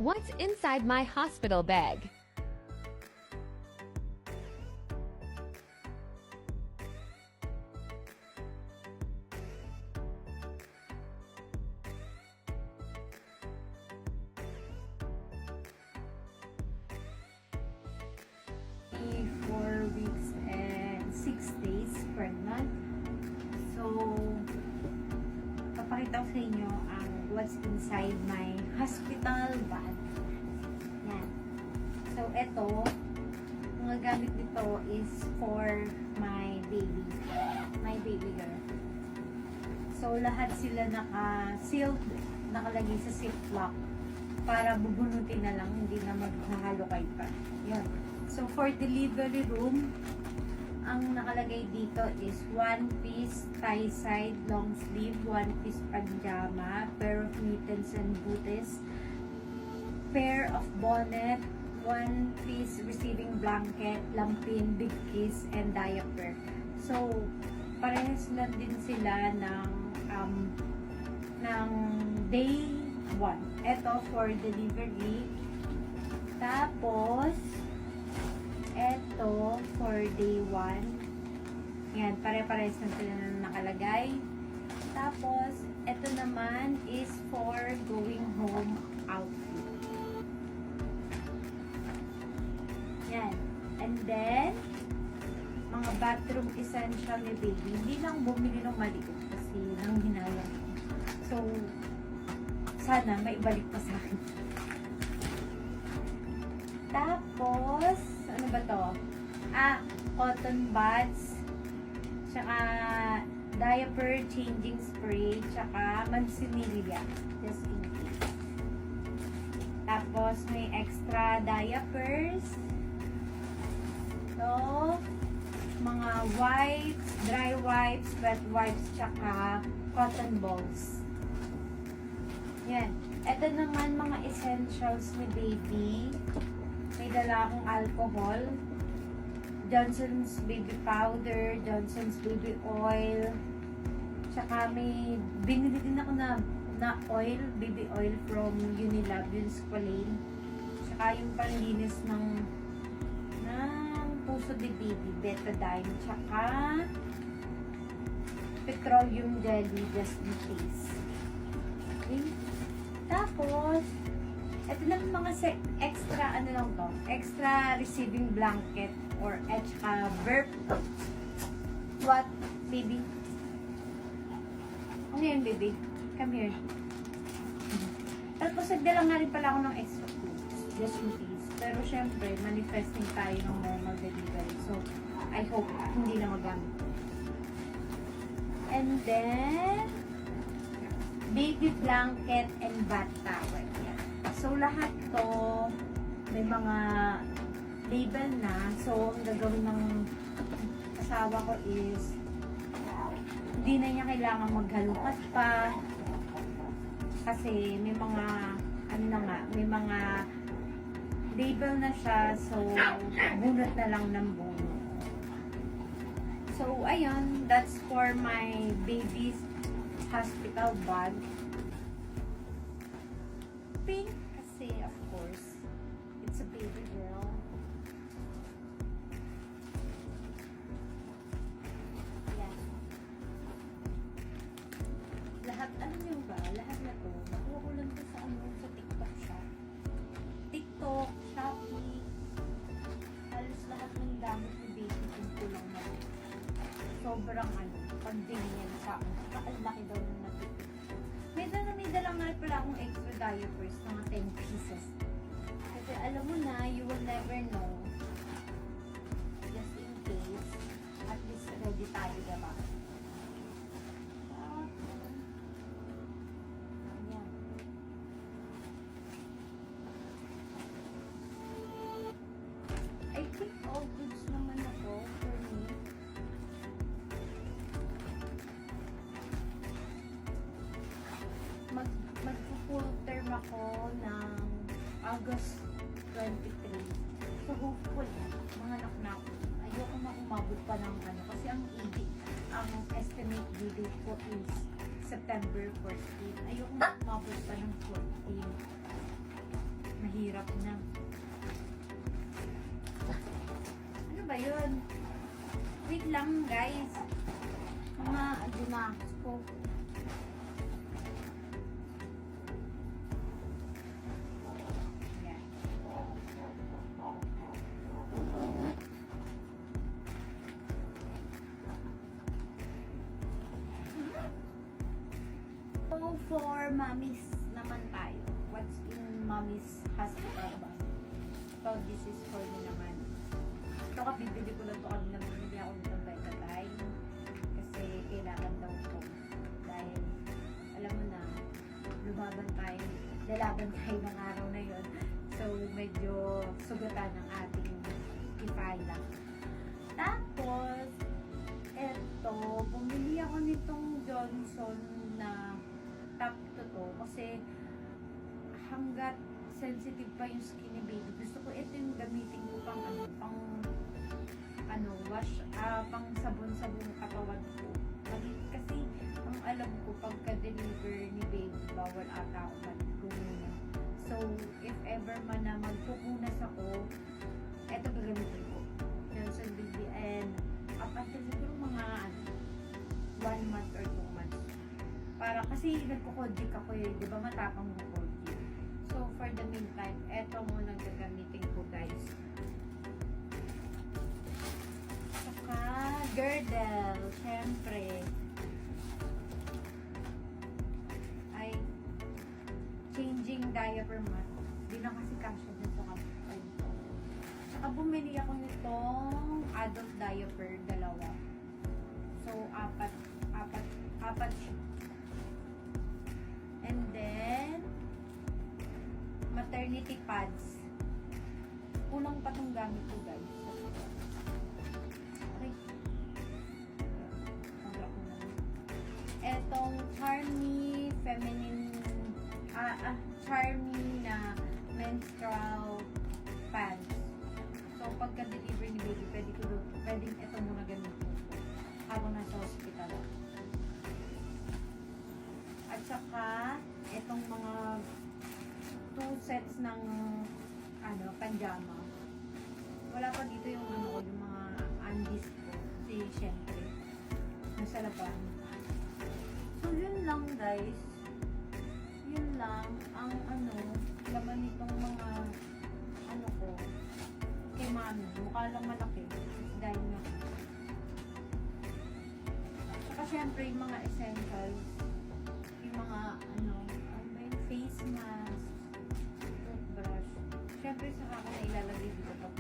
What's inside my hospital bag? Be 4 weeks and 6 days pregnant. So, papakita ko sa inyo ang what's inside my hospital bag. Yan. So, ito, mga gamit nito is for my baby girl. So, lahat sila naka-sealed, nakalagay sa ziplock para bubunutin na lang, hindi na maghahalukay pa. Yan. So, for delivery room, ang nakalagay dito is 1 piece tie side long sleeve, 1 piece pajama, pair of mittens and booties, pair of bonnet, 1 piece receiving blanket, lampin, big kiss, and diaper. So, parehas lang din sila ng day 1. Ito for delivery. Tapos, ito for day 1. Yan, pare-pares na sila na nakalagay. Tapos, ito naman is for going home outfit. Yan. And then, mga bathroom essential ni baby. Hindi lang bumili ng maliit kasi nang hinayang. So, sana may ibalik pa sa akin. Tapos, ano ba to? Cotton buds, tsaka diaper changing spray, tsaka mansinilya, just in case. Tapos, may extra diapers. So, mga wipes, dry wipes, wet wipes, tsaka cotton balls. Yan. Ito naman mga essentials ni baby. May dala akong alcohol, Johnson's baby powder, Johnson's baby oil, tsaka may binili din ako na oil, baby oil from Unilab, yung squalane, tsaka yung panlinis ng puso ni baby, betadine, tsaka petroleum jelly just in case. Okay? Tapos, ito lang mga extra, ano lang to, extra receiving blanket or extra burp. What, baby? Ano yan, baby? Come here. Tapos, nagdala nga rin pala ako ng extra clothes, just in case. Pero, syempre, manifesting tayo ng normal delivery. So, I hope hindi na magamit. And then, baby blanket and bath towel. Yan. So, lahat to, may mga label na. So, ang gagawin ng asawa ko is, hindi na niya kailangan maghalukat pa. Kasi, may mga, ano na nga, may mga label na siya. So, bunot na lang ng bunot. So, ayun, that's for my baby's hospital bag. Pink kasi, of course, it's a baby girl. Yan. Lahat, alam niyo ba, lahat na to, nakuha ko lang to sa TikTok shop. TikTok, Shopee, halos lahat ng gamit ni baby ko lang na. Sobrang convenient sa akin. Ang laki daw ng natipid. May dalang nga pala akong extra diapers, mga 10 pieces. Kasi alam mo na, you will never know. Just in case, at least ready tayo, diba? Ayan. I think all goods naman ako for me. Mag-full term ako ng August 23. So hopefully, mga anak na ako, ayoko na umabot pa ng ano, kasi ang estimate due date ko is September 14. Ayoko na umabot pa ng 14. hirap na. Ano ba yun? Wait lang guys. Mga dumakas ko. Yan. So for mommies naman tayo. What's in mommy's hospital bag? So this is for me naman. Ito ka, bibili ko na ito kanina. Bibili ako nito Betadine. Kasi kailangan daw ko. Dahil, alam mo na, lalaban tayo ng araw na yon. So, medyo sugatan ng ating ipala. Tapos, eto, bumili ako nitong Johnson na top to to. Kasi, hanggat sensitive pa yung skin ni baby. Gusto ko ito yung gamitin ko pang wash, pang sabon-sabon katawan ko. Kasi ang alam ko pagka-deliver ni baby, bawal ata ako magpumuna. So, if ever man na magpupunas ako, ito gagamitin ko. Johnson Baby and up until siguro mga 1 month or 2 months. Para kasi nagko-kojic ako di ba matapang mo kojic. So, for the meantime, eto muna gagamitin ko guys. Saka, girdle, syempre. Ay, changing diaper mat. Di na kasi kasya dun sa kapatid ko. Saka bumili ako nitong adult diaper, 2. So, apat siya. And then, maternity pads. Unang pa itong gamit ko guys. Okay. Etong Charmy feminine Charmy na menstrual pads. So pagka-deliver ni baby, pwedeng ito muna gamitin ko habang nasa hospital. At saka itong mga 2 sets ng panjama. Wala pa dito yung yung mga undies ko. Kasi syempre, nasa laban. So, yun lang guys. Yun lang ang laman nitong mga ko kay mami. Mukha lang malaki. Dahil nga. Saka syempre, yung mga essentials. Yung mga face mask, toothbrush. Syempre, saka ko na ilalagay dito pag